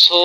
100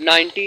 90